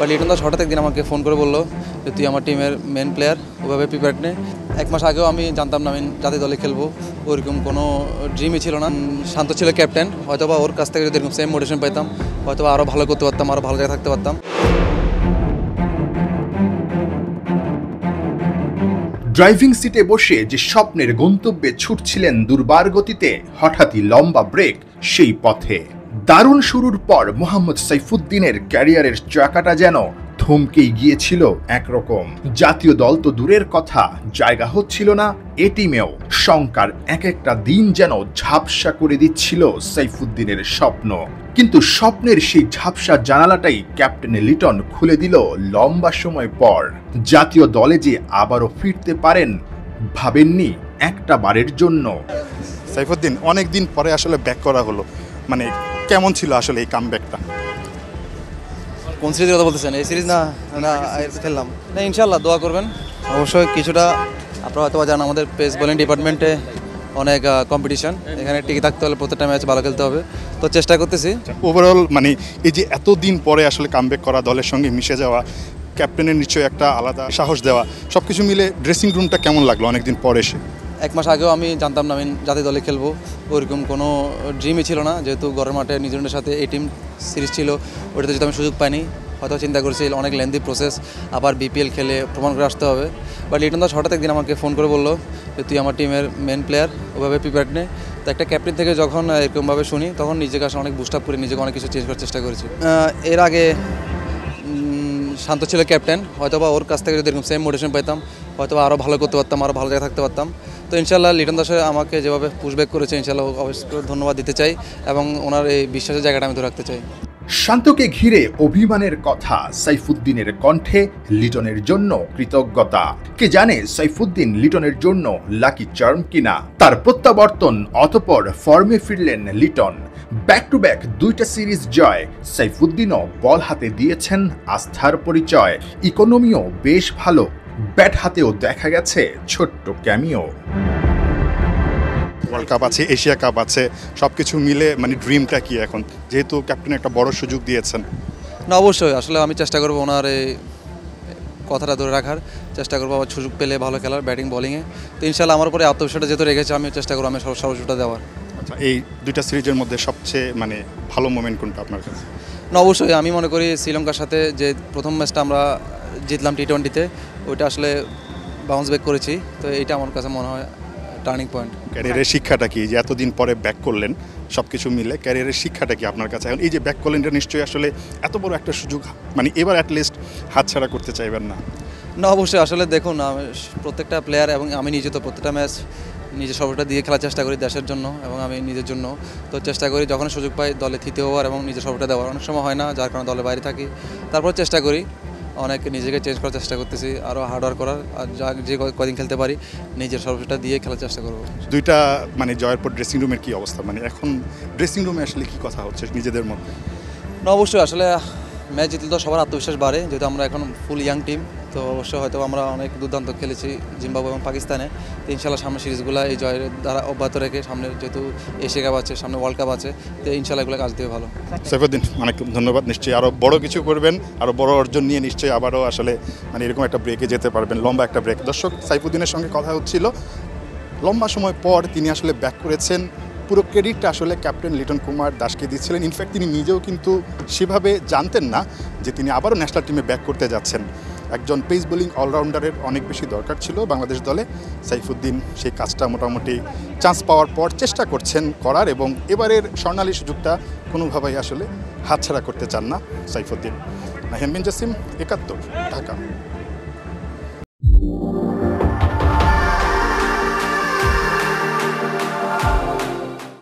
But Liton Das হঠাৎ একদিন আমাকে ফোন করে বললো যে তুই আমার টিমের মেন প্লেয়ার, ওভাবে প্রিপেয়ার নে। 1 মাস আগেও আমি জানতাম না আমি জাতীয় দলে খেলবো, ওরকম কোনো ড্রিমই ছিল না। শান্ত ছিল ক্যাপ্টেন, হয়তোবা ওর কাছ থেকে যদি এরকম সেম মোটিভেশন পেতাম হয়তোবা আরও ভালো করতে পারতাম, আরও ভালো জায়গায় থাকতে পারতাম। ড্রাইভিং সিটে বসে যে স্বপ্নের গন্তব্যে ছুটছিলেন দুর্বার গতিতে, হঠাৎই লম্বা ব্রেক সেই পথে। দারুণ শুরুর পর মোহাম্মদ সাইফুদ্দিনের ক্যারিয়ারের চাকাটা যেন থমকেই গিয়েছিল একরকম। জাতীয় দল তো দূরের কথা, জায়গা হচ্ছিল না এ টিমেও। শঙ্কার এক একটা দিন যেন ঝাপসা করে দিচ্ছিল সাইফুদ্দিনের স্বপ্ন। কিন্তু স্বপ্নের সেই ঝাপসা জানালাটাই ক্যাপ্টেন লিটন খুলে দিল লম্বা সময় পর। জাতীয় দলে যে আবারও ফিরতে পারেন ভাবেননি একটা বারের জন্য। সাইফুদ্দিন অনেক দিন পরে আসলে ব্যাক করা হলো, মানে কেমন ছিল আসলে এই কামব্যাকটা? কোন সিরিজের কথা বলতেছেন? এই সিরিজ না না খেললাম না, ইনশাল্লাহ দোয়া করবেন। অবশ্যই কিছুটা আপনারা হয়তো জানেন আমাদের পেস বোলিং ডিপার্টমেন্টে অনেক কম্পিটিশন, এখানে টিকে থাকতে হলে প্রত্যেকটা ম্যাচ ভালো খেলতে হবে, তো চেষ্টা করতেছি। ওভারঅল মানে এই যে এতদিন পরে আসলে কামব্যাক করা, দলের সঙ্গে মিশে যাওয়া, ক্যাপ্টেনের নিশ্চয়ই একটা আলাদা সাহস দেওয়া, সব কিছু মিলে ড্রেসিং রুমটা কেমন লাগলো অনেকদিন পরে এসে? 1 মাস আগেও আমি জানতাম না আমি জাতীয় দলে খেলবো, ওরকম কোনো ড্রিমই ছিল না। যেহেতু ঘরের মাঠে নিউজিল্যান্ডের সাথে এই টিম সিরিজ ছিল, ওটাতে যদি আমি সুযোগ পাইনি হয়তো চিন্তা করেছি অনেক লেন্দি প্রসেস, আবার বিপিএল খেলে প্রমাণ করে আসতে হবে। বাট লিটন দাস হঠাৎ একদিন আমাকে ফোন করে বললো যে তুই আমার টিমের মেন প্লেয়ার, ওভাবে প্রিপেয়ার নে। তো একটা ক্যাপ্টেন থেকে যখন এরকমভাবে শুনি তখন নিজেকে আসলে অনেক বুস্ট আপ করে নিজেকে অনেক কিছু চেঞ্জ করার চেষ্টা করেছি। এর আগে শান্ত ছিল ক্যাপ্টেন, হয়তোবা ওর কাছ থেকে যদি এরকম সেম মোটিভেশন পেতাম হয়তোবা আরও ভালো করতে পারতাম, আরও ভালো জায়গায় থাকতে পারতাম। তো ইনশাল্লাহ লিটন দাস আমাকে যেভাবে পুশব্যাক করেছে ইনশাল্লাহ অবশ্যই ধন্যবাদ দিতে চাই এবং ওনার এই বিশ্বাসের জায়গাটা আমি ধরে রাখতে চাই। শান্তকে ঘিরে অভিমানের কথা, সাইফুদ্দিনের কণ্ঠে লিটনের জন্য কৃতজ্ঞতা। কে জানে সাইফুদ্দিন লিটনের জন্য লাকি চার্ম কিনা। তার প্রত্যাবর্তন, অতঃপর ফর্মে ফিরলেন লিটন। ব্যাক টু ব্যাক 2টা সিরিজ জয়। সাইফুদ্দিনও বল হাতে দিয়েছেন আস্থার পরিচয়। ইকোনমিও বেশ ভালো, ব্যাট হাতেও দেখা গেছে ছোট্ট ক্যামিও। ওয়ার্ল্ড কাপ আছে, এশিয়া কাপ আছে, সব কিছু মিলে মানে ড্রিমটা কি এখন, যেহেতু ক্যাপ্টেন একটা বড় সুযোগ দিয়েছেন? না অবশ্যই, আসলে আমি চেষ্টা করবো ওনার এই কথাটা ধরে রাখার, চেষ্টা করবো আবার সুযোগ পেলে ভালো খেলার ব্যাটিং বলিংয়ে। তো ইনশাল্লাহ আমার উপরে আত্মবিশ্বাসটা যেহেতু রেখেছে আমি চেষ্টা করবো আমি সর্বোচ্চটা দেওয়ার। আচ্ছা, এই 2টা সিরিজের মধ্যে সবচেয়ে মানে ভালো মোমেন্ট কোনটা আপনার কাছে? না অবশ্যই আমি মনে করি শ্রীলঙ্কার সাথে যে প্রথম ম্যাচটা আমরা জিতলাম টি20-তে, ওইটা আসলে বাউন্স ব্যাক করেছি, তো এইটা আমার কাছে মনে হয় টার্নিং পয়েন্ট। ক্যারিয়ারের শিক্ষাটা কি, যে এতদিন পরে ব্যাক করলেন, সব কিছু মিলে ক্যারিয়ারের শিক্ষাটা কি আপনার কাছে? এখন এই যে ব্যাক করলেন এটা নিশ্চয়ই আসলে এত বড় একটা সুযোগ, মানে এবার অ্যাটলিস্ট হাতছাড়া করতে চাইবেন না? না অবশ্যই, আসলে দেখুন প্রত্যেকটা প্লেয়ার এবং আমি নিজে তো প্রত্যেকটা ম্যাচ নিজের সবটা দিয়ে খেলার চেষ্টা করি দেশের জন্য এবং আমি নিজের জন্য। তো চেষ্টা করি যখন সুযোগ পাই দলে তৃতীয় হওয়ার এবং নিজের সবটা দেওয়ার। অনেক সময় হয় না, যার কারণে দলে বাইরে থাকি, তারপর চেষ্টা করি অনেক নিজেকে চেঞ্জ করার চেষ্টা করতেছি, আরও হার্ডওয়ার্ক করার, আর যে কদিন খেলতে পারি নিজের সর্বটা দিয়ে খেলার চেষ্টা করবো। 2টা মানে জয়ের পর ড্রেসিং রুমের কী অবস্থা, মানে এখন ড্রেসিং রুমে আসলে কী কথা হচ্ছে নিজেদের মধ্যে? না অবশ্যই, আসলে ম্যাচ জিতলে তো সবার আত্মবিশ্বাস বাড়ে, যেহেতু আমরা এখন ফুল ইয়াং টিম, তো অবশ্যই হয়তো আমরা অনেক দুর্দান্ত খেলেছি জিম্বাবুয়ে এবং পাকিস্তানে। তো ইনশাল্লাহ সামনে সিরিজগুলো এই জয়ের দ্বারা অব্যাহত রেখে, সামনে যেহেতু এশিয়া কাপ আছে, সামনে ওয়ার্ল্ড কাপ আছে, তো ইনশাল্লাহ এগুলো কাজ দিয়ে ভালো। সাইফুদ্দিন অনেক ধন্যবাদ, নিশ্চয়ই আরও বড় কিছু করবেন, আরও বড় অর্জন নিয়ে নিশ্চয়ই আবারও আসলে মানে এরকম একটা ব্রেকে যেতে পারবেন, লম্বা একটা ব্রেক। দর্শক, সাইফুদ্দিনের সঙ্গে কথা হচ্ছিল, লম্বা সময় পর তিনি আসলে ব্যাক করেছেন। পুরো ক্রেডিটটা আসলে ক্যাপ্টেন লিটন কুমার দাসকে দিচ্ছিলেন। ইনফ্যাক্ট তিনি নিজেও কিন্তু সেভাবে জানতেন না যে তিনি আবারও ন্যাশনাল টিমে ব্যাক করতে যাচ্ছেন। একজন পেস বোলিং অলরাউন্ডারের অনেক বেশি দরকার ছিল বাংলাদেশ দলে। সাইফুদ্দিন সেই কাজটা মোটামুটি চান্স পাওয়ার পর চেষ্টা করছেন করার, এবং এবারের স্বর্ণালী সুযোগটা কোনোভাবেই আসলে হাতছাড়া করতে চান না সাইফুদ্দিন। নাহিয়ান বিন জাসিম, 71, ঢাকা।